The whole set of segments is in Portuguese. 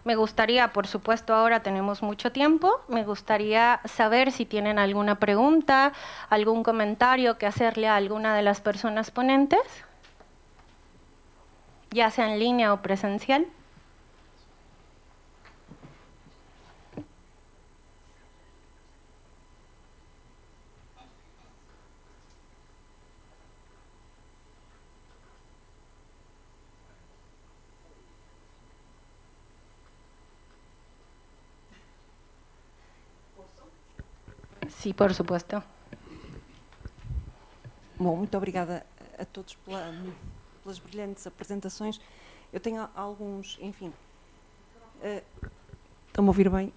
Me gustaría, por supuesto, ahora tenemos mucho tiempo, me gustaría saber si tienen alguna pregunta, algún comentario que hacerle a alguna de las personas ponentes, ya sea en línea o presencial. Sí, por supuesto. Bom, muito obrigada a todos pelas brilhantes apresentações. Eu tenho alguns, enfim, estão-me a ouvir bem?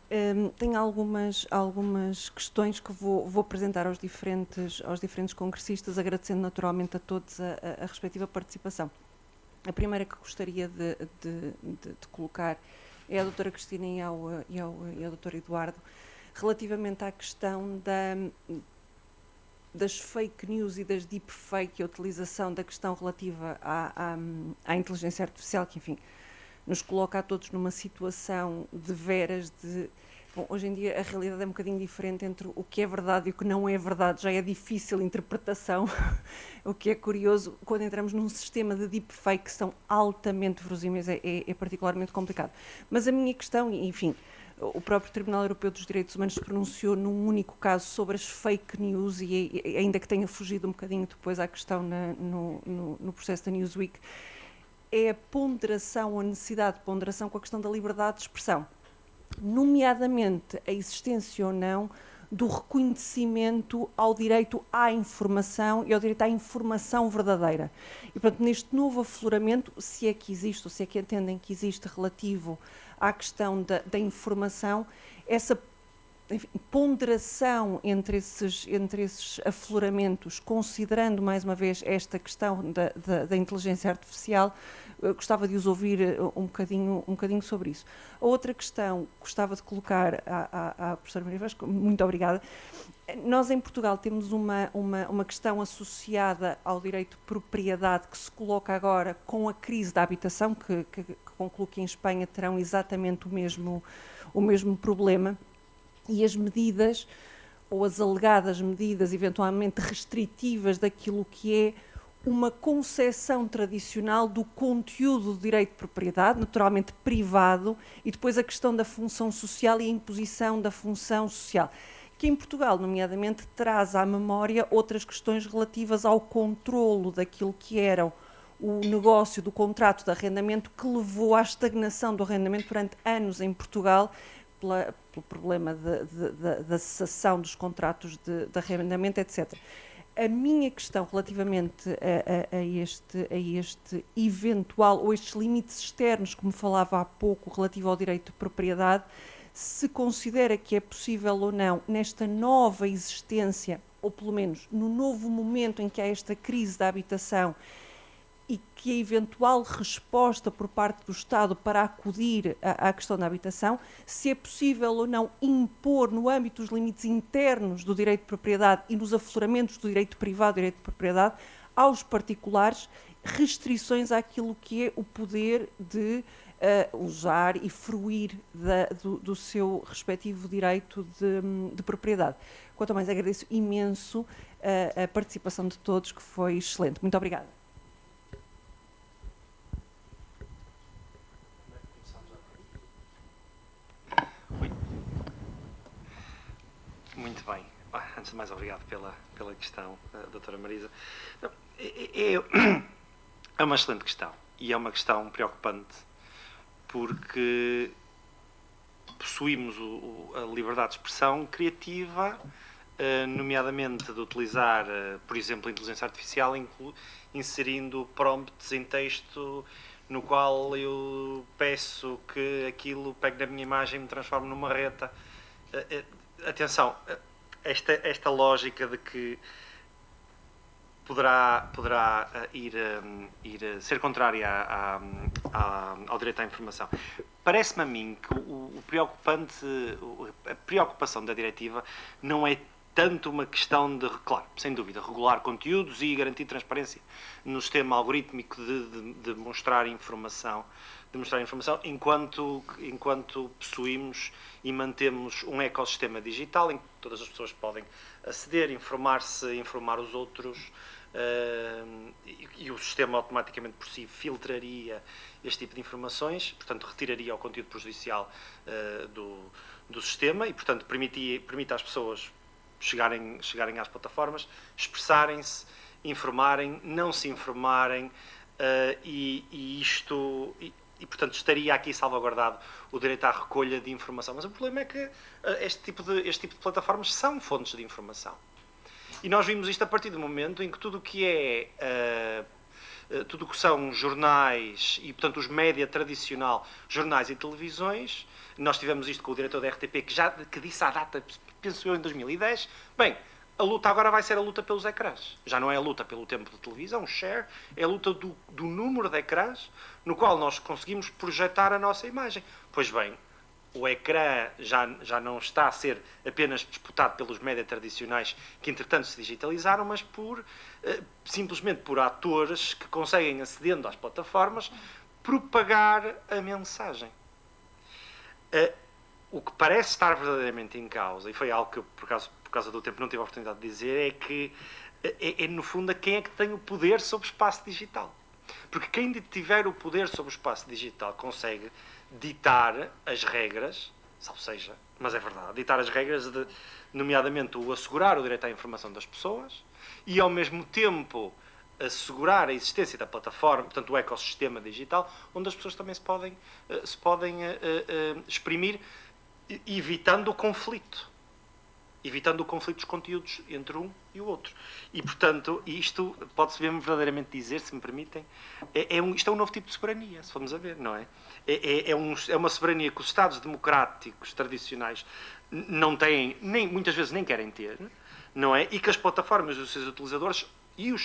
Tenho algumas questões que vou apresentar aos diferentes congressistas, agradecendo naturalmente a todos a respectiva participação. A primeira que gostaria de colocar é a doutora Cristina e ao doutor Eduardo, relativamente à questão das fake news e das deepfake, a utilização da questão relativa à inteligência artificial, que, enfim, nos coloca a todos numa situação de veras de... Bom, hoje em dia a realidade é um bocadinho diferente entre o que é verdade e o que não é verdade, já é difícil a interpretação, o que é curioso, quando entramos num sistema de deepfake que são altamente verosímeis, é particularmente complicado. Mas a minha questão, enfim, o próprio Tribunal Europeu dos Direitos Humanos se pronunciou num único caso sobre as fake news e ainda que tenha fugido um bocadinho depois à questão no processo da Newsweek, é a ponderação, a necessidade de ponderação com a questão da liberdade de expressão, nomeadamente a existência ou não do reconhecimento ao direito à informação e ao direito à informação verdadeira. E, portanto, neste novo afloramento, se é que existe, ou se é que entendem que existe relativo à questão da informação, essa, enfim, ponderação entre esses afloramentos, considerando mais uma vez esta questão da inteligência artificial, gostava de os ouvir um bocadinho sobre isso. A outra questão que gostava de colocar à professora Maria Vasco, muito obrigada. Nós em Portugal temos uma questão associada ao direito de propriedade que se coloca agora com a crise da habitação, que concluo que em Espanha terão exatamente o mesmo problema, e as medidas, ou as alegadas medidas eventualmente restritivas daquilo que é uma concepção tradicional do conteúdo do direito de propriedade, naturalmente privado, e depois a questão da função social e a imposição da função social, que em Portugal, nomeadamente, traz à memória outras questões relativas ao controlo daquilo que era o negócio do contrato de arrendamento, que levou à estagnação do arrendamento durante anos em Portugal, pelo problema da cessação dos contratos de arrendamento, etc. A minha questão relativamente a este eventual, ou estes limites externos, como falava há pouco, relativo ao direito de propriedade, se considera que é possível ou não, nesta nova existência, ou pelo menos no novo momento em que há esta crise da habitação, e que a eventual resposta por parte do Estado para acudir à questão da habitação, se é possível ou não impor no âmbito dos limites internos do direito de propriedade e nos afloramentos do direito privado e do direito de propriedade aos particulares restrições àquilo que é o poder de usar e fruir do seu respectivo direito de propriedade. Quanto mais agradeço imenso a participação de todos, que foi excelente. Muito obrigada. Muito bem. Antes de mais, obrigado pela questão, doutora Marisa. É uma excelente questão e é uma questão preocupante porque possuímos a liberdade de expressão criativa, nomeadamente de utilizar, por exemplo, a inteligência artificial, inserindo prompts em texto no qual eu peço que aquilo pegue na minha imagem e me transforme numa reta. Atenção, esta lógica de que poderá ser contrária ao direito à informação. Parece-me a mim que a preocupação da diretiva não é tanto uma questão de, claro, sem dúvida, regular conteúdos e garantir transparência no sistema algorítmico de mostrar informação, enquanto possuímos e mantemos um ecossistema digital em que todas as pessoas podem aceder, informar-se, informar os outros, e o sistema automaticamente por si filtraria este tipo de informações, portanto retiraria o conteúdo prejudicial do sistema e, portanto, permite às pessoas chegarem às plataformas, expressarem-se, informarem, não se informarem, e, portanto, estaria aqui salvaguardado o direito à recolha de informação. Mas o problema é que este tipo de plataformas são fontes de informação. E nós vimos isto a partir do momento em que tudo o que tudo o que são jornais e, portanto, os média tradicional, jornais e televisões, nós tivemos isto com o diretor da RTP, que disse à data, penso eu, em 2010, bem, a luta agora vai ser a luta pelos ecrãs. Já não é a luta pelo tempo de televisão, share, é a luta do número de ecrãs no qual nós conseguimos projetar a nossa imagem. Pois bem, o ecrã já não está a ser apenas disputado pelos média tradicionais que, entretanto, se digitalizaram, mas simplesmente por atores que conseguem, acedendo às plataformas, propagar a mensagem. O que parece estar verdadeiramente em causa, e foi algo que eu, por causa do tempo, não tive a oportunidade de dizer, é que, no fundo, quem é que tem o poder sobre o espaço digital. Porque quem tiver o poder sobre o espaço digital consegue ditar as regras, salvo seja, mas é verdade, ditar as regras nomeadamente o assegurar o direito à informação das pessoas e, ao mesmo tempo, assegurar a existência da plataforma, portanto, o ecossistema digital, onde as pessoas também se podem exprimir, evitando o conflito dos conteúdos entre um e o outro. E, portanto, isto pode-se mesmo verdadeiramente dizer, se me permitem, isto é um novo tipo de soberania, se formos a ver, não é? É uma soberania que os Estados democráticos tradicionais não têm, muitas vezes nem querem ter, não é? E que as plataformas e os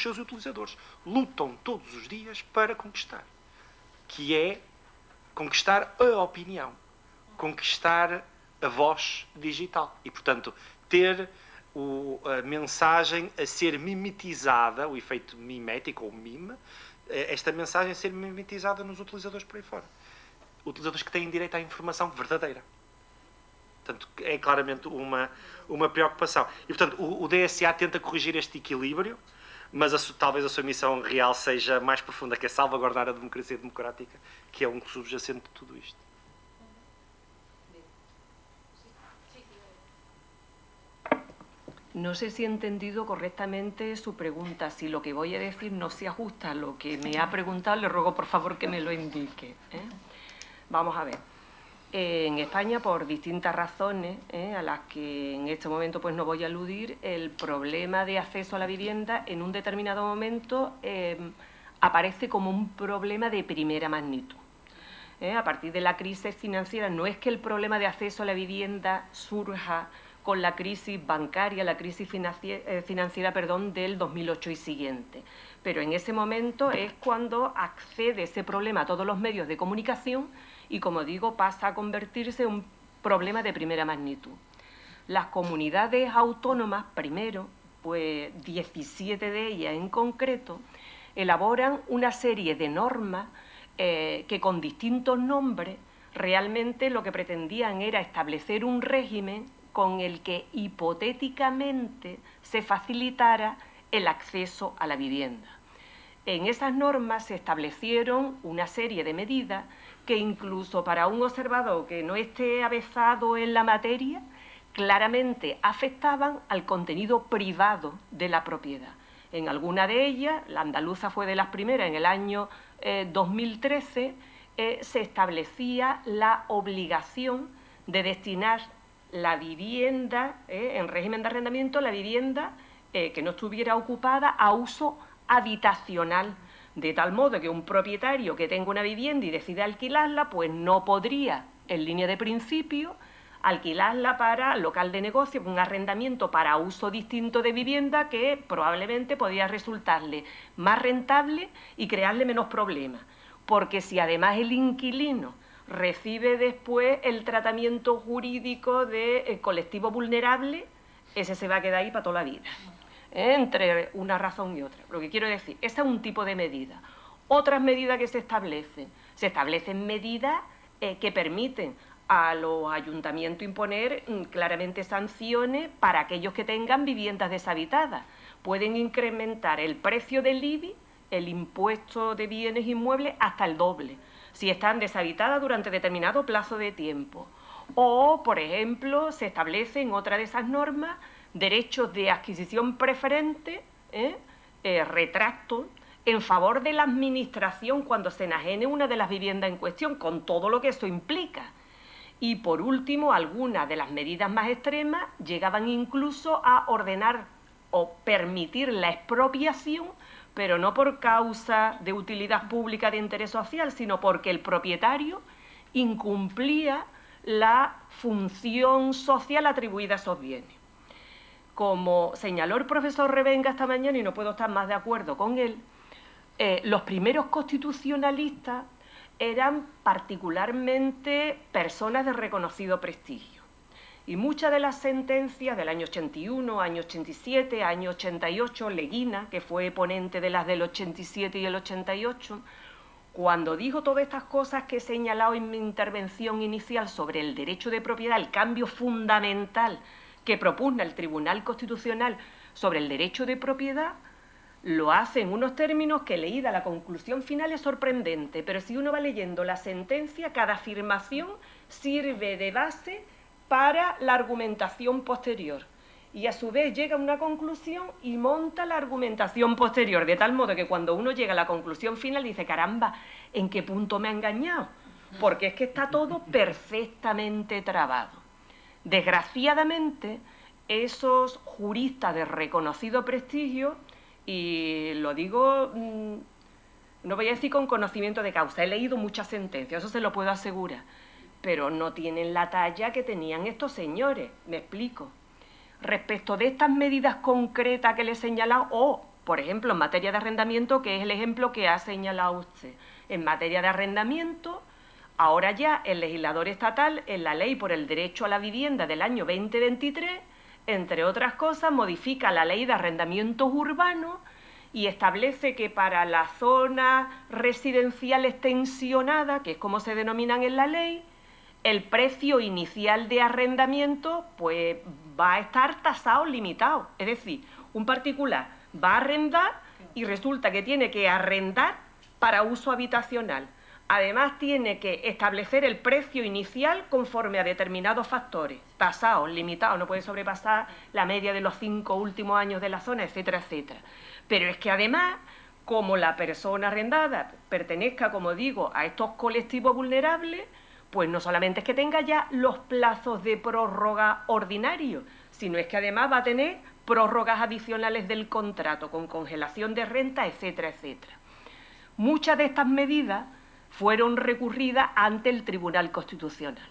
seus utilizadores lutam todos os dias para conquistar. Que é conquistar a opinião, conquistar a voz digital. E, portanto, ter a mensagem a ser mimetizada, o efeito mimético ou mime, esta mensagem a ser mimetizada nos utilizadores por aí fora. Utilizadores que têm direito à informação verdadeira. Portanto, é claramente uma preocupação. E, portanto, o DSA tenta corrigir este equilíbrio, mas talvez a sua missão real seja mais profunda, que é salvaguardar a democracia democrática, que é um subjacente de tudo isto. No sé si he entendido correctamente su pregunta. Si lo que voy a decir no se ajusta a lo que me ha preguntado, le ruego por favor que me lo indique. Vamos a ver. En España, por distintas razones, a las que en este momento pues no voy a aludir, el problema de acceso a la vivienda en un determinado momento aparece como un problema de primera magnitud. A partir de la crisis financiera, no es que el problema de acceso a la vivienda surja con la crisis bancaria, la crisis financiera del 2008 y siguiente. Pero en ese momento es cuando accede ese problema a todos los medios de comunicación y, como digo, pasa a convertirse en un problema de primera magnitud. Las comunidades autónomas, primero, pues 17 de ellas en concreto, elaboran una serie de normas que con distintos nombres realmente lo que pretendían era establecer un régimen con el que hipotéticamente se facilitara el acceso a la vivienda. En esas normas se establecieron una serie de medidas que incluso para un observador que no esté avezado en la materia, claramente afectaban al contenido privado de la propiedad. En alguna de ellas, la andaluza fue de las primeras, en el año 2013, se establecía la obligación de destinar la vivienda, en régimen de arrendamiento, la vivienda que no estuviera ocupada a uso habitacional, de tal modo que un propietario que tenga una vivienda y decida alquilarla, pues no podría, en línea de principio, alquilarla para local de negocio, un arrendamiento para uso distinto de vivienda que probablemente podría resultarle más rentable y crearle menos problemas. Porque si además el inquilino recibe después el tratamiento jurídico de colectivo vulnerable, ese se va a quedar ahí para toda la vida, entre una razón y otra. Lo que quiero decir, ese es un tipo de medida. Otras medidas que se establecen medidas que permiten a los ayuntamientos imponer claramente sanciones para aquellos que tengan viviendas deshabitadas. Pueden incrementar el precio del IBI, el impuesto de bienes inmuebles, hasta el doble, si están deshabitadas durante determinado plazo de tiempo. O, por ejemplo, se establece en otra de esas normas derechos de adquisición preferente, retracto, en favor de la administración cuando se enajene una de las viviendas en cuestión, con todo lo que eso implica. Y, por último, algunas de las medidas más extremas llegaban incluso a ordenar o permitir la expropiación, pero no por causa de utilidad pública de interés social, sino porque el propietario incumplía la función social atribuida a esos bienes. Como señaló el profesor Revenga esta mañana, y no puedo estar más de acuerdo con él, los primeros constitucionalistas eran particularmente personas de reconocido prestigio. Y muchas de las sentencias del año 81, año 87, año 88, Leguina, que fue ponente de las del 87 y el 88, cuando dijo todas estas cosas que he señalado en mi intervención inicial sobre el derecho de propiedad, el cambio fundamental que propugna el Tribunal Constitucional sobre el derecho de propiedad, lo hace en unos términos que, leída la conclusión final, es sorprendente, pero si uno va leyendo la sentencia, cada afirmación sirve de base para la argumentación posterior. Y a su vez llega a una conclusión y monta la argumentación posterior, de tal modo que cuando uno llega a la conclusión final dice, caramba, ¿en qué punto me ha engañado? Porque es que está todo perfectamente trabado. Desgraciadamente, esos juristas de reconocido prestigio, y lo digo, no voy a decir con conocimiento de causa, he leído muchas sentencias, eso se lo puedo asegurar, pero no tienen la talla que tenían estos señores, me explico. Respecto de estas medidas concretas que le he señalado, o, por ejemplo, en materia de arrendamiento, que es el ejemplo que ha señalado usted. En materia de arrendamiento, ahora ya el legislador estatal, en la Ley por el Derecho a la Vivienda del año 2023, entre otras cosas, modifica la Ley de Arrendamientos Urbanos y establece que para las zonas residenciales tensionadas, que es como se denominan en la ley, el precio inicial de arrendamiento pues va a estar tasado limitado. Es decir, un particular va a arrendar y resulta que tiene que arrendar para uso habitacional. Además tiene que establecer el precio inicial conforme a determinados factores, tasado, limitado, no puede sobrepasar la media de los 5 últimos años de la zona, etcétera, etcétera. Pero es que además, como la persona arrendada pertenezca, como digo, a estos colectivos vulnerables, pues no solamente es que tenga ya los plazos de prórroga ordinarios, sino es que además va a tener prórrogas adicionales del contrato, con congelación de renta, etcétera, etcétera. Muchas de estas medidas fueron recurridas ante el Tribunal Constitucional.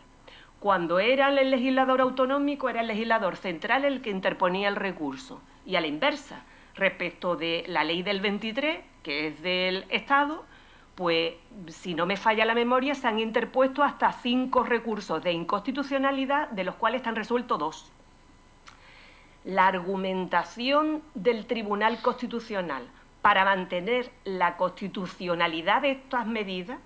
Cuando era el legislador autonómico, era el legislador central el que interponía el recurso. Y a la inversa, respecto de la ley del 23, que es del Estado, pues, si no me falla la memoria, se han interpuesto hasta 5 recursos de inconstitucionalidad, de los cuales están resueltos 2. La argumentación del Tribunal Constitucional para mantener la constitucionalidad de estas medidas,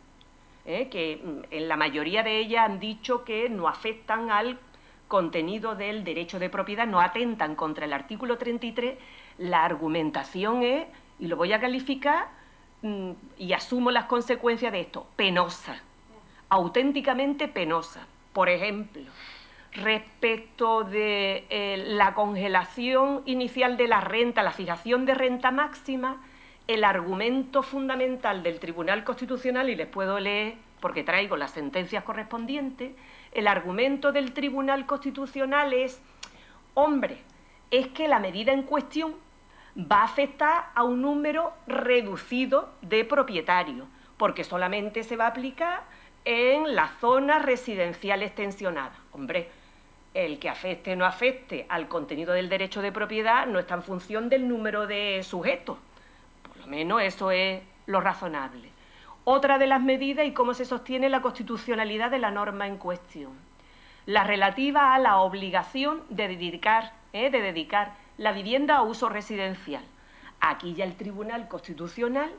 que en la mayoría de ellas han dicho que no afectan al contenido del derecho de propiedad, no atentan contra el artículo 33, la argumentación es, y lo voy a calificar, y asumo las consecuencias de esto, penosa, auténticamente penosa. Por ejemplo, respecto de la congelación inicial de la renta, la fijación de renta máxima, el argumento fundamental del Tribunal Constitucional, y les puedo leer porque traigo las sentencias correspondientes, el argumento del Tribunal Constitucional es, hombre, es que la medida en cuestión va a afectar a un número reducido de propietarios, porque solamente se va a aplicar en las zonas residenciales tensionadas. Hombre, el que afecte o no afecte al contenido del derecho de propiedad no está en función del número de sujetos. Por lo menos eso es lo razonable. Otra de las medidas y cómo se sostiene la constitucionalidad de la norma en cuestión. la relativa a la obligación de dedicar la vivienda a uso residencial. Aquí ya el Tribunal Constitucional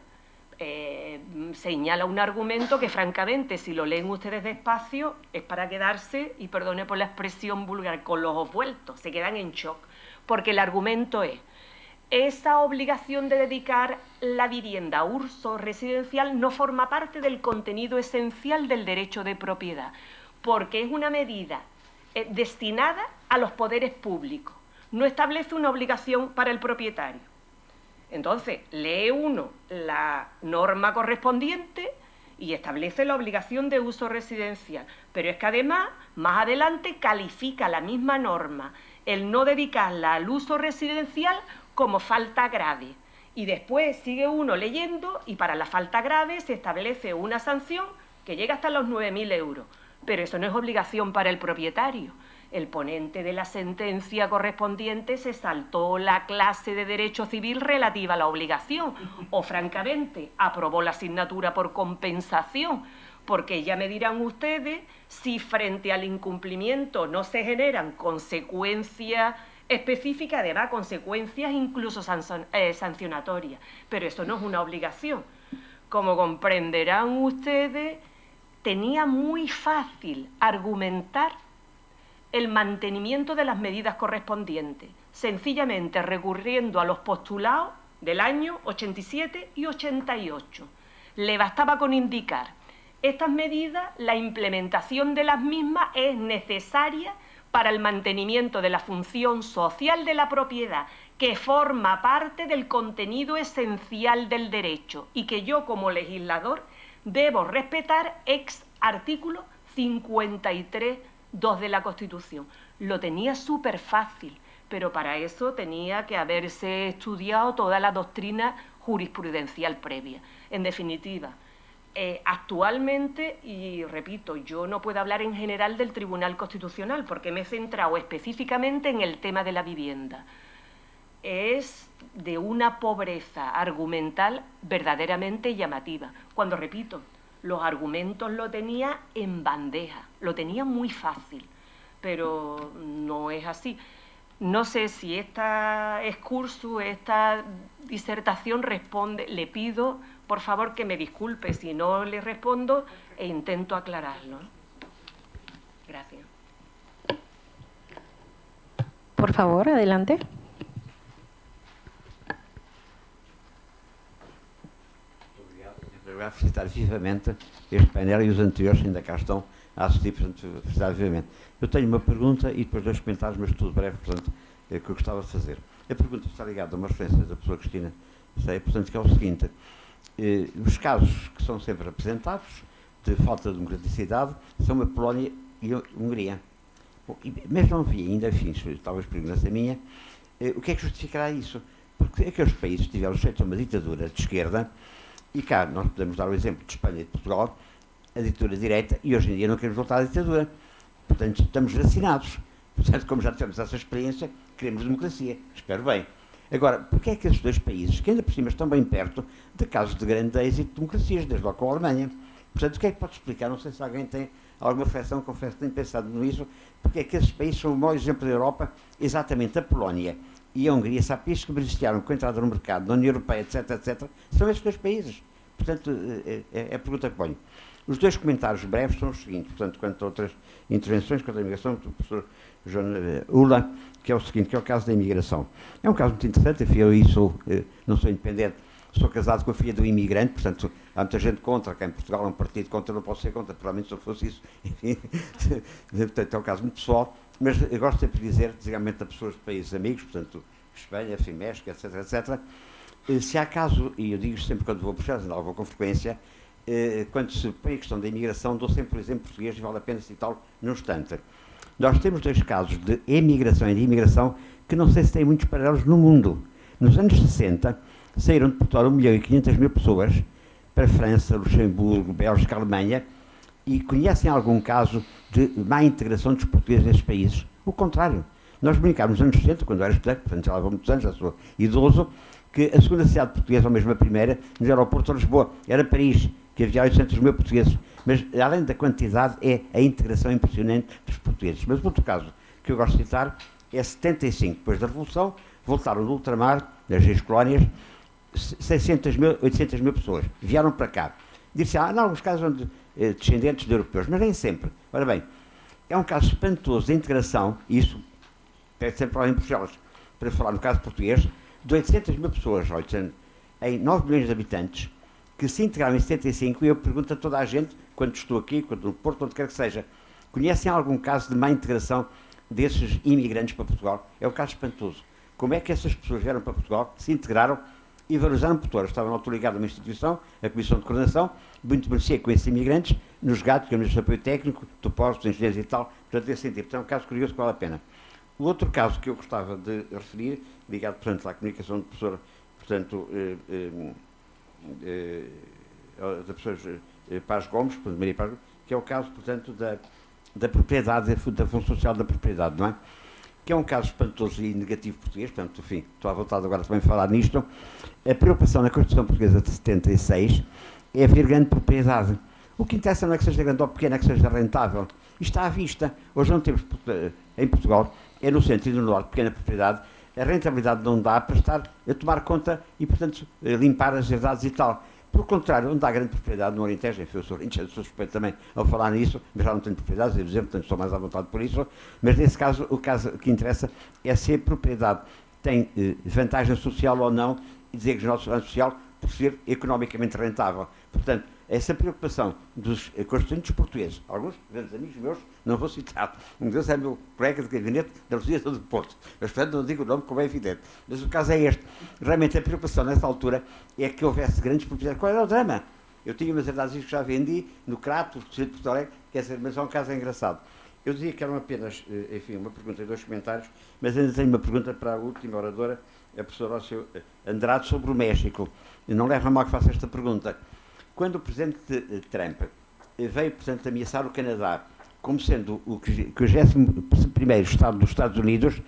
señala un argumento que, francamente, si lo leen ustedes despacio, es para quedarse, y perdone por la expresión vulgar, con los ojos vueltos, se quedan en shock, porque el argumento es: esa obligación de dedicar la vivienda a uso residencial no forma parte del contenido esencial del derecho de propiedad, porque es una medida destinada a los poderes públicos, no establece una obligación para el propietario. Entonces, lee uno la norma correspondiente y establece la obligación de uso residencial, pero es que además, más adelante, califica la misma norma el no dedicarla al uso residencial como falta grave. Y después sigue uno leyendo y para la falta grave se establece una sanción que llega hasta los 9.000 euros. Pero eso no es obligación para el propietario. El ponente de la sentencia correspondiente se saltó la clase de derecho civil relativa a la obligación o, francamente, aprobó la asignatura por compensación, porque ya me dirán ustedes si frente al incumplimiento no se generan consecuencias específicas, además consecuencias incluso sancionatorias. Pero eso no es una obligación. Como comprenderán ustedes, tenía muy fácil argumentar el mantenimiento de las medidas correspondientes, sencillamente recurriendo a los postulados del año 87 y 88. Le bastaba con indicar: estas medidas, la implementación de las mismas es necesaria para el mantenimiento de la función social de la propiedad, que forma parte del contenido esencial del derecho y que yo, como legislador, debo respetar ex artículo 53(2) de la Constitución. Lo tenía súper fácil, pero para eso tenía que haberse estudiado toda la doctrina jurisprudencial previa. En definitiva, actualmente, y repito, yo no puedo hablar en general del Tribunal Constitucional porque me he centrado específicamente en el tema de la vivienda. Es de una pobreza argumental verdaderamente llamativa. Cuando, repito, los argumentos lo tenía en bandeja, lo tenía muy fácil, pero no es así. No sé si este excurso, esta disertación responde. Le pido, por favor, que me disculpe si no le respondo e intento aclararlo. Gracias. Por favor, adelante. Obrigado por citar vivamente este painel e os anteriores ainda cá estão a assistir, portanto, citar vivamente. Eu tenho uma pergunta e depois 2 comentários, mas tudo breve, portanto, que eu gostava de fazer. A pergunta está ligada a uma referência da professora Cristina Ceia, portanto, que é o seguinte: os casos que são sempre apresentados de falta de democraticidade são a Polónia e a Hungria. Bom, mas não vi ainda, enfim, talvez por ignorância minha, o que é que justificará isso? Porque aqueles países tiveram sujeito a uma ditadura de esquerda, e cá nós podemos dar o exemplo de Espanha e de Portugal, a ditadura direita, e hoje em dia não queremos voltar à ditadura. Portanto, estamos vacinados. Portanto, como já tivemos essa experiência, queremos democracia. Espero bem. Agora, porquê é que esses 2 países, que ainda por cima estão bem perto de casos de grande êxito de democracias, desde logo com a Alemanha? Portanto, o que é que pode explicar? Não sei se alguém tem alguma reflexão, confesso que tenho pensado nisso, porque é que esses países são o maior exemplo da Europa, exatamente a Polónia e a Hungria, sabe, países que beneficiaram com a entrada no mercado, na União Europeia, etc., etc., são esses 2 países. Portanto, é a pergunta que ponho. Os 2 comentários breves são os seguintes, portanto, quanto a outras intervenções, quanto à imigração, do professor João Ula, que é o seguinte, que é o caso da imigração. É um caso muito interessante, enfim, eu não sou independente, sou casado com a filha do imigrante, portanto, há muita gente contra, cá em Portugal é um partido contra, não posso ser contra, provavelmente se eu fosse isso, enfim, portanto, é um caso muito pessoal, mas eu gosto sempre de dizer, desigualmente a pessoas de países amigos, portanto, Espanha, enfim, México, etc., etc., se há caso, e eu digo sempre quando vou puxar, não vou com frequência, quando se põe a questão da imigração, dou sempre o exemplo português e vale a pena citá-lo no instante. Nós temos 2 casos de emigração e de imigração que não sei se têm muitos paralelos no mundo. Nos anos 60, saíram de Portugal 1.500.000 pessoas para a França, Luxemburgo, Bélgica, Alemanha, e conhecem algum caso de má integração dos portugueses nesses países? O contrário. Nós brincámos nos anos 60, quando eu era estudante, portanto já lá vou muitos anos, já sou idoso, que a segunda cidade portuguesa, ou mesmo a primeira, no aeroporto de Lisboa, era Paris. que havia 800 mil portugueses, mas além da quantidade é a integração impressionante dos portugueses. Mas outro caso que eu gosto de citar é 75, depois da Revolução, voltaram do ultramar, das ex-colónias, 600 mil, 800 mil pessoas, vieram para cá. Disse, em alguns casos são descendentes de europeus, mas nem sempre. Ora bem, é um caso espantoso de integração, e isso é sempre lá em Bruxelas, para falar no caso português, de 800 mil pessoas, 800, em 9 milhões de habitantes, que se integraram em 75, e eu pergunto a toda a gente, quando estou aqui, quando no Porto, onde quer que seja, conhecem algum caso de má integração desses imigrantes para Portugal? É um caso espantoso. Como é que essas pessoas vieram para Portugal, se integraram e valorizaram Portugal? Eu estava na altura ligado a uma instituição, a Comissão de Coordenação, muito beneficia com esses imigrantes, nos GAT, que é o Ministério de Apoio Técnico, topósitos, engenheiros e tal, portanto, desse sentido. Portanto, é um caso curioso que vale a pena. O outro caso que eu gostava de referir, ligado, portanto, à comunicação do professor, portanto, da professora Paz Gomes, portanto, Maria Paz Gomes, que é o caso, portanto, da propriedade, da função social da propriedade, não é? Que é um caso espantoso e negativo português, portanto, enfim, estou à vontade agora também de falar nisto. A preocupação na Constituição Portuguesa de 76 é haver grande propriedade. O que interessa não é que seja grande ou pequena, é que seja rentável. Isto está à vista. Hoje não temos, em Portugal, é no centro e no norte, pequena propriedade, a rentabilidade não dá para estar a tomar conta e, portanto, limpar as herdades e tal. Por contrário, onde há grande propriedade no Alentejo, enfim, eu sou suspeito também ao falar nisso, mas já não tenho propriedades, devo dizer, portanto estou mais à vontade por isso, mas nesse caso, o caso que interessa é se a propriedade tem vantagem social ou não, e dizer que a nossa vantagem social por ser economicamente rentável. Portanto, essa preocupação dos constituintes portugueses, alguns grandes amigos meus, não vou citar, um deles é meu colega de gabinete da Universidade do Porto, mas portanto não digo o nome como é evidente, mas o caso é este. Realmente a preocupação nessa altura é que houvesse grandes propriedades. Qual era o drama? Eu tinha umas herdades que já vendi no Crato, no Distrito de Porto Alegre, quer dizer, mas é um caso engraçado. Eu dizia que eram apenas, enfim, uma pergunta e 2 comentários, mas ainda tenho uma pergunta para a última oradora, a professora Ócio Andrade, sobre o México. não leva a mal que faça esta pergunta. Quando o presidente Trump veio, portanto, ameaçar o Canadá como sendo o 51º Estado dos Estados Unidos,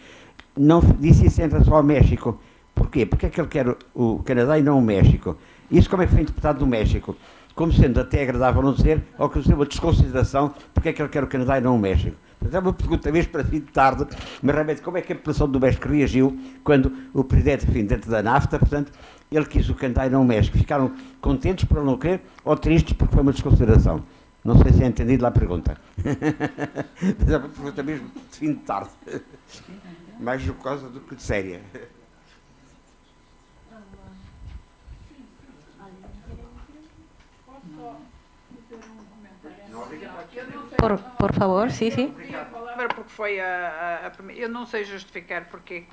não disse isso em relação ao México. Porquê? Porque é que ele quer o Canadá e não o México? Isso como é que foi interpretado no México? Como sendo até agradável não dizer, ou que uma desconsideração, porque é que ele quer o Canadá e não o México? Portanto, é uma pergunta mesmo para fim de tarde, mas realmente como é que a população do México reagiu quando o presidente, enfim, dentro da NAFTA, portanto, ele quis o Canadá e não o México? Ficaram contentes por não querer ou tristes porque foi uma desconsideração? Não sei se é entendido lá a pergunta. Mas é uma pergunta mesmo de fim de tarde. Mais jocosa do que de séria. Por favor, sim, sim. A palavra porque foi a primeira. Eu não sei justificar porque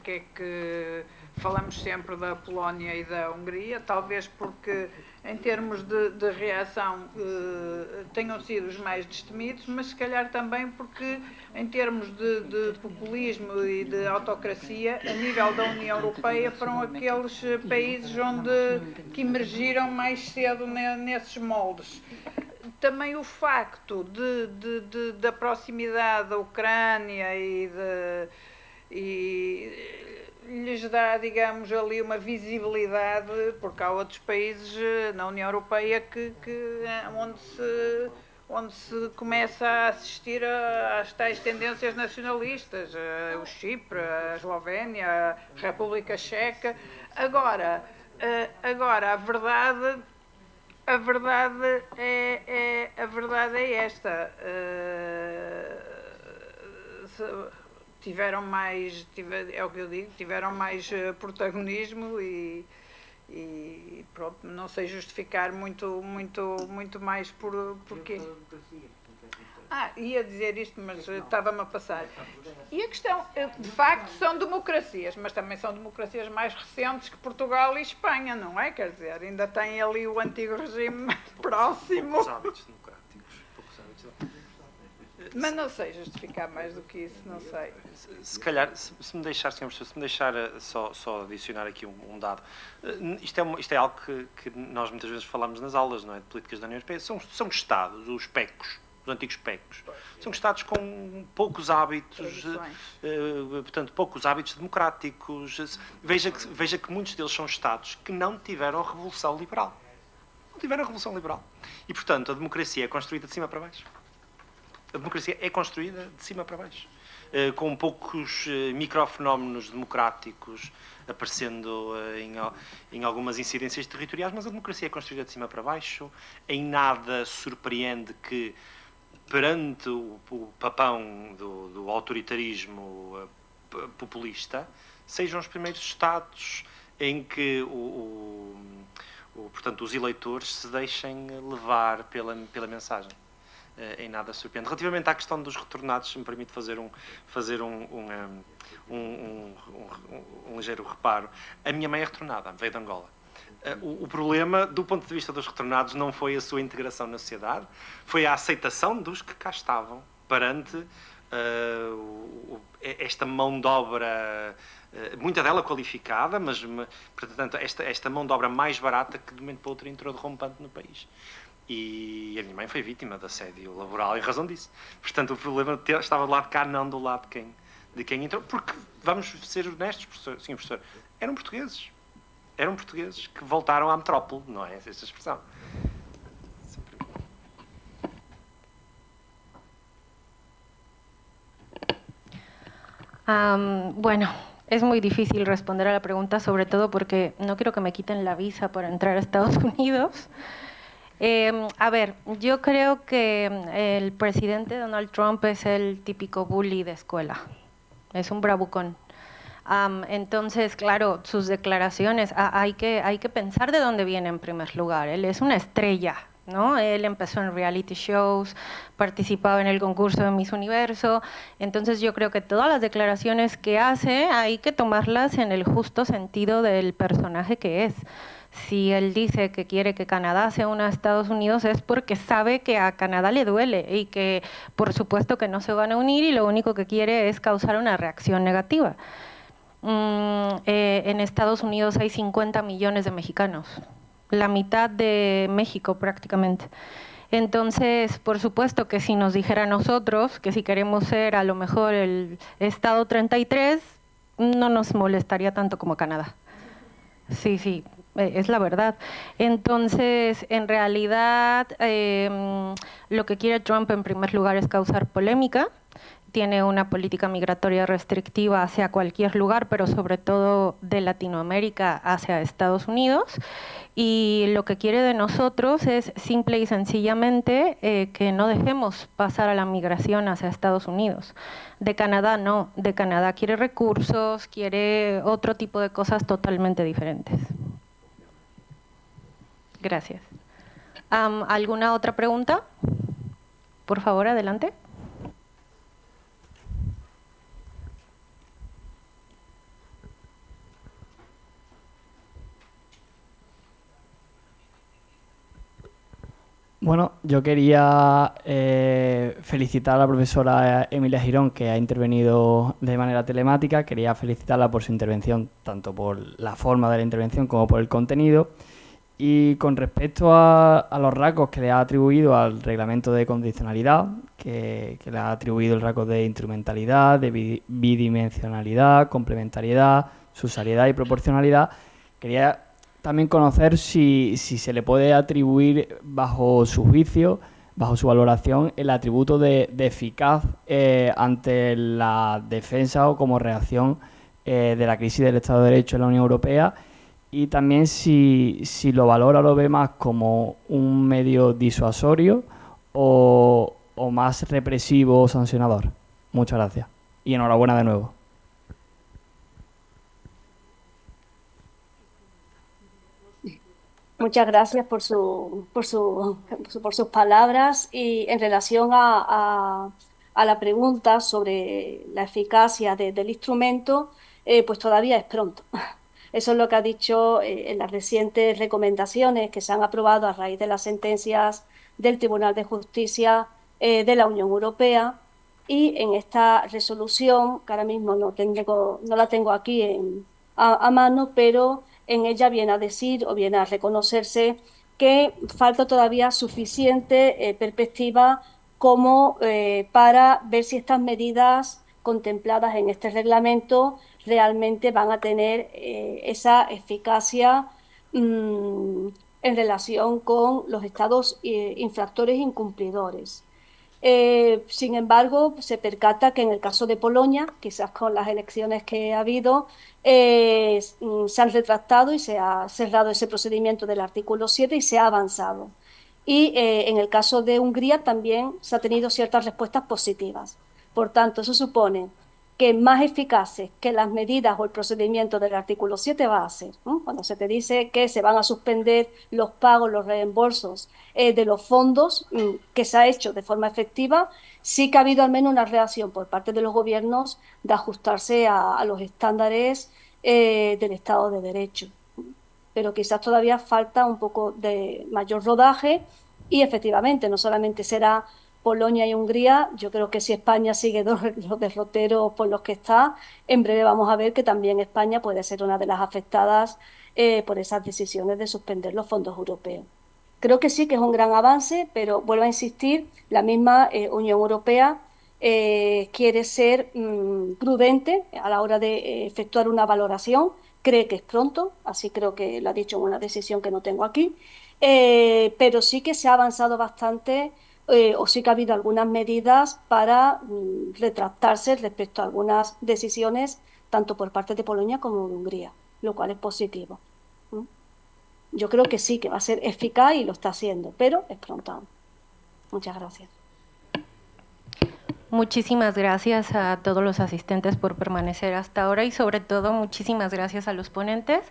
é que falamos sempre da Polónia e da Hungria, talvez porque em termos de reação tenham sido os mais destemidos, mas se calhar também porque em termos de populismo e de autocracia, a nível da União Europeia, foram aqueles países que emergiram mais cedo nesses moldes. Também o facto da proximidade da Ucrânia e lhes dá, digamos, ali uma visibilidade, porque há outros países na União Europeia onde se começa a assistir às tais tendências nacionalistas, o Chipre, a Eslovénia, a República Checa. Agora a verdade é esta. Tiveram mais, é o que eu digo, tiveram mais protagonismo e pronto, não sei justificar muito mais porquê. Ia dizer isto, mas estava-me a passar. E a questão, de facto, são democracias, mas também são democracias mais recentes que Portugal e Espanha, não é? Quer dizer, ainda tem ali o antigo regime próximo. Poucos hábitos democráticos. Mas não sei justificar mais do que isso, não sei. Se calhar, se me deixar, senhor professor, se me deixar só adicionar aqui um dado. Isto é algo que nós muitas vezes falamos nas aulas, não é? De políticas da União Europeia. São Estados, os PECOS, os antigos PECOS. São Estados com poucos hábitos, portanto, poucos hábitos democráticos. Veja que muitos deles são Estados que não tiveram a Revolução Liberal. não tiveram a Revolução Liberal. E, portanto, a democracia é construída de cima para baixo. A democracia é construída de cima para baixo. Com poucos microfenómenos democráticos aparecendo em algumas incidências territoriais, mas a democracia é construída de cima para baixo. Em nada surpreende que, perante o papão do autoritarismo populista, sejam os primeiros Estados em que portanto, os eleitores se deixem levar pela mensagem. Em nada surpreende. Relativamente à questão dos retornados, se me permite fazer um ligeiro reparo, a minha mãe é retornada, veio de Angola. O problema, do ponto de vista dos retornados, não foi a sua integração na sociedade, foi a aceitação dos que cá estavam perante esta mão de obra, muita dela qualificada, mas, portanto, esta mão de obra mais barata que de um momento para o outro entrou derrompante no país. E a minha mãe foi vítima de assédio laboral em razão disso. Portanto, o problema estava do lado de cá, não do lado de quem entrou. Porque, vamos ser honestos, professor, sim, professor, eram portugueses. Eram portugueses que voltaram à metrópole, não é essa expressão. Bueno, es muy difícil responder a la pregunta, sobre todo porque no quiero que me quiten la visa para entrar a Estados Unidos. A ver, yo creo que el presidente Donald Trump es el típico bully de escuela, es un bravucón. Entonces, claro, sus declaraciones, hay que pensar de dónde viene en primer lugar. Él es una estrella, ¿no? Él empezó en reality shows, participaba en el concurso de Miss Universo, entonces yo creo que todas las declaraciones que hace hay que tomarlas en el justo sentido del personaje que es. Si él dice que quiere que Canadá se una a Estados Unidos es porque sabe que a Canadá le duele y que por supuesto que no se van a unir y lo único que quiere es causar una reacción negativa. En Estados Unidos hay 50 millones de mexicanos, la mitad de México prácticamente. Entonces, por supuesto que si nos dijera a nosotros que si queremos ser a lo mejor el Estado 33, no nos molestaría tanto como Canadá. Sí, es la verdad. Entonces, en realidad, lo que quiere Trump en primer lugar es causar polémica. Tiene una política migratoria restrictiva hacia cualquier lugar, pero sobre todo de Latinoamérica hacia Estados Unidos. Y lo que quiere de nosotros es simple y sencillamente que no dejemos pasar a la migración hacia Estados Unidos. De Canadá no, de Canadá quiere recursos, quiere otro tipo de cosas totalmente diferentes. Gracias. ¿Alguna otra pregunta? Por favor, adelante. Bueno, yo quería felicitar a la profesora Emilia Girón, que ha intervenido de manera telemática. Quería felicitarla por su intervención, tanto por la forma de la intervención como por el contenido. Y con respecto a los rasgos que le ha atribuido al reglamento de condicionalidad, que le ha atribuido el rasgo de instrumentalidad, de bidimensionalidad, complementariedad, subsidiariedad y proporcionalidad, quería también conocer si se le puede atribuir, bajo su juicio, bajo su valoración, el atributo de eficaz ante la defensa o como reacción de la crisis del Estado de Derecho en la Unión Europea, y también si lo valora o lo ve más como un medio disuasorio o más represivo o sancionador. Muchas gracias y enhorabuena de nuevo. Muchas gracias por sus palabras. Y en relación a la pregunta sobre la eficacia del instrumento, pues todavía es pronto. Eso es lo que ha dicho en las recientes recomendaciones que se han aprobado a raíz de las sentencias del Tribunal de Justicia de la Unión Europea. Y en esta resolución, que ahora mismo no la tengo aquí a mano, pero en ella viene a decir o viene a reconocerse que falta todavía suficiente perspectiva como para ver si estas medidas contempladas en este reglamento realmente van a tener esa eficacia en relación con los estados infractores e incumplidores. Sin embargo, se percata que en el caso de Polonia, quizás con las elecciones que ha habido, se han retractado y se ha cerrado ese procedimiento del artículo 7 y se ha avanzado. Y en el caso de Hungría también se ha tenido ciertas respuestas positivas. Por tanto, eso supone que más eficaces que las medidas o el procedimiento del artículo 7 va a ser, ¿no? Cuando se te dice que se van a suspender los pagos, los reembolsos de los fondos, que se ha hecho de forma efectiva, sí que ha habido al menos una reacción por parte de los gobiernos de ajustarse a los estándares del Estado de Derecho. Pero quizás todavía falta un poco de mayor rodaje y efectivamente no solamente será Polonia y Hungría, yo creo que si España sigue los derroteros por los que está, en breve vamos a ver que también España puede ser una de las afectadas por esas decisiones de suspender los fondos europeos. Creo que sí que es un gran avance, pero vuelvo a insistir, la misma Unión Europea quiere ser prudente a la hora de efectuar una valoración, cree que es pronto, así creo que lo ha dicho en una decisión que no tengo aquí, pero sí que se ha avanzado bastante o sí que ha habido algunas medidas para retractarse respecto a algunas decisiones, tanto por parte de Polonia como de Hungría, lo cual es positivo. Yo creo que sí, que va a ser eficaz y lo está haciendo, pero es pronto aún. Muchas gracias. Muchísimas gracias a todos los asistentes por permanecer hasta ahora y sobre todo muchísimas gracias a los ponentes.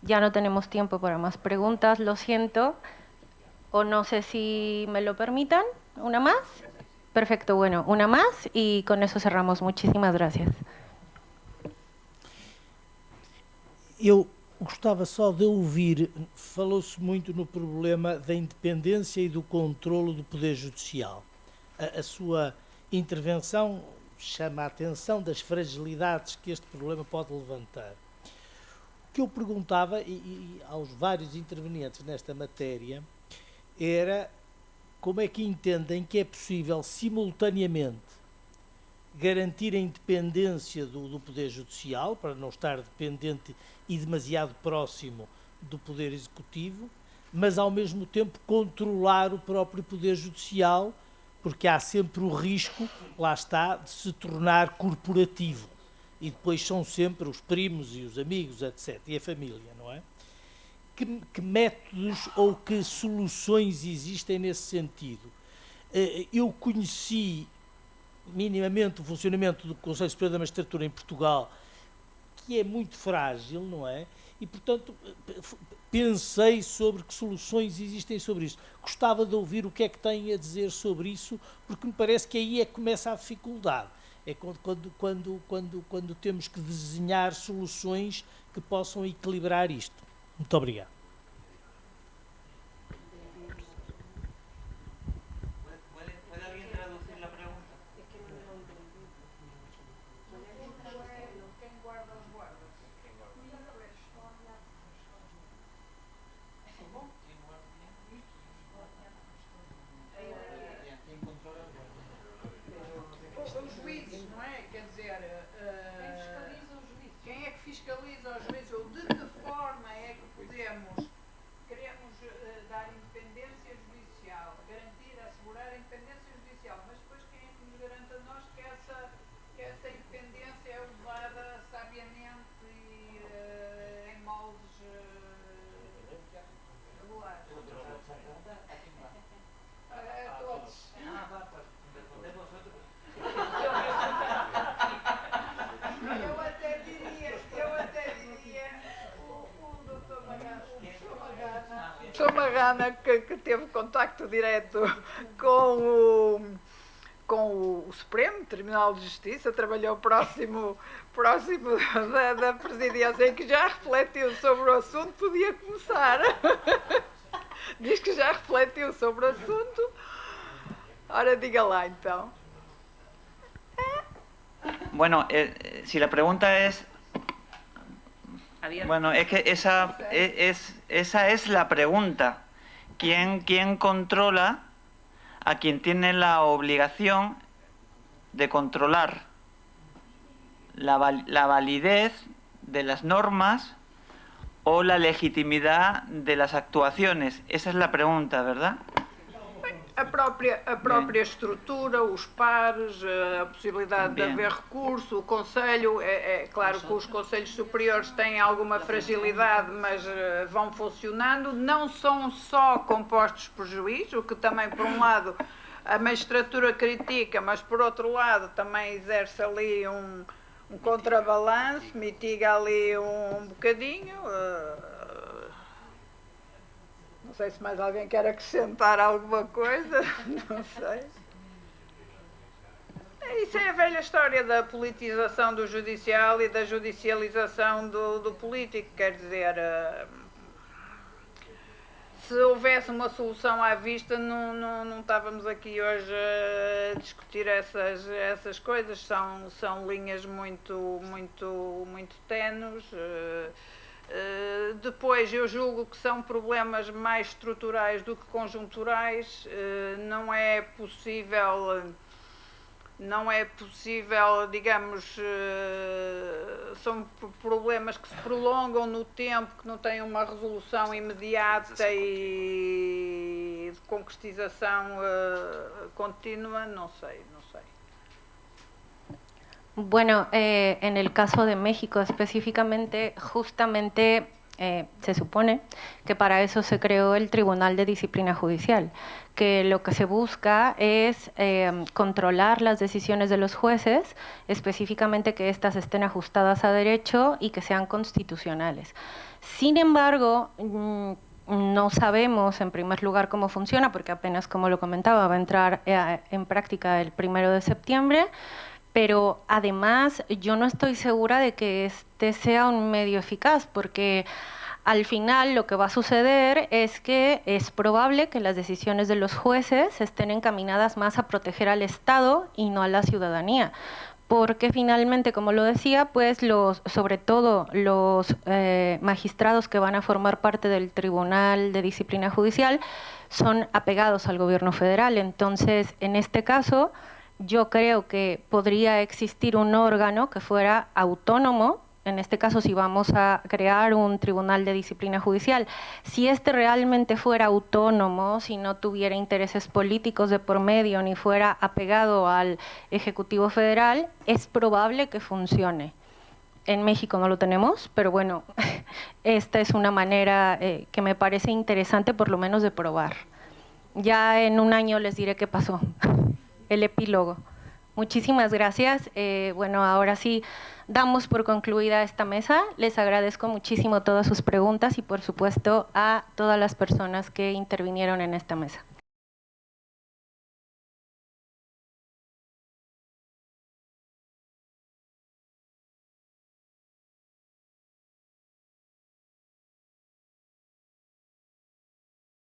Ya no tenemos tiempo para más preguntas, lo siento, o no sé si me lo permitan. ¿Una más? Perfecto, bueno, una más y con eso cerramos. Muchísimas gracias. Eu gostava só de ouvir, falou-se muito no problema da independência e do controlo do Poder Judicial. A sua intervenção chama a atenção das fragilidades que este problema pode levantar. O que eu perguntava, e aos vários intervenientes nesta matéria, era como é que entendem que é possível simultaneamente garantir a independência do Poder Judicial, para não estar dependente e demasiado próximo do Poder Executivo, mas ao mesmo tempo controlar o próprio Poder Judicial, porque há sempre o risco, lá está, de se tornar corporativo. E depois são sempre os primos e os amigos, etc. E a família, não é? Que métodos ou que soluções existem nesse sentido? Eu conheci minimamente o funcionamento do Conselho Superior da Magistratura em Portugal, que é muito frágil, não é? E, portanto, pensei sobre que soluções existem sobre isso. Gostava de ouvir o que é que têm a dizer sobre isso, porque me parece que aí é que começa a dificuldade. É quando temos que desenhar soluções que possam equilibrar isto. Muito obrigado. Que teve contacto direto com o Supremo Tribunal de Justiça, trabalhou próximo da presidência e que já refletiu sobre o assunto, podia começar. Diz que já refletiu sobre o assunto. Ora, diga lá então. Bueno, si la pregunta es... Bueno, es que esa es la pregunta. ¿Quién controla a quien tiene la obligación de controlar la validez de las normas o la legitimidad de las actuaciones? Esa es la pregunta, ¿verdad? A própria estrutura, os pares, a possibilidade de haver recurso, o Conselho, é claro que os Conselhos Superiores têm alguma fragilidade, mas vão funcionando, não são só compostos por juiz, o que também, por um lado, a magistratura critica, mas por outro lado também exerce ali um contrabalanço, mitiga ali um bocadinho. Não sei se mais alguém quer acrescentar alguma coisa, não sei. Isso é a velha história da politização do judicial e da judicialização do político, quer dizer, se houvesse uma solução à vista não estávamos aqui hoje a discutir essas coisas, são linhas muito ténues. Depois eu julgo que são problemas mais estruturais do que conjunturais, não é possível, digamos, são problemas que se prolongam no tempo, que não têm uma resolução imediata e de concretização contínua, não sei. Bueno, en el caso de México específicamente, justamente se supone que para eso se creó el Tribunal de Disciplina Judicial, que lo que se busca es controlar las decisiones de los jueces, específicamente que éstas estén ajustadas a derecho y que sean constitucionales. Sin embargo, no sabemos en primer lugar cómo funciona, porque apenas, como lo comentaba, va a entrar en práctica el 1 de septiembre, pero además yo no estoy segura de que este sea un medio eficaz, porque al final lo que va a suceder es que es probable que las decisiones de los jueces estén encaminadas más a proteger al Estado y no a la ciudadanía, porque finalmente, como lo decía, pues sobre todo los magistrados que van a formar parte del Tribunal de Disciplina Judicial son apegados al gobierno federal. Entonces, en este caso, yo creo que podría existir un órgano que fuera autónomo, en este caso si vamos a crear un tribunal de disciplina judicial, si este realmente fuera autónomo, si no tuviera intereses políticos de por medio ni fuera apegado al Ejecutivo Federal, es probable que funcione. En México no lo tenemos, pero bueno, esta es una manera que me parece interesante por lo menos de probar. Ya en un año les diré qué pasó. El epílogo. Muchísimas gracias. Bueno, ahora sí damos por concluida esta mesa. Les agradezco muchísimo todas sus preguntas y por supuesto a todas las personas que intervinieron en esta mesa.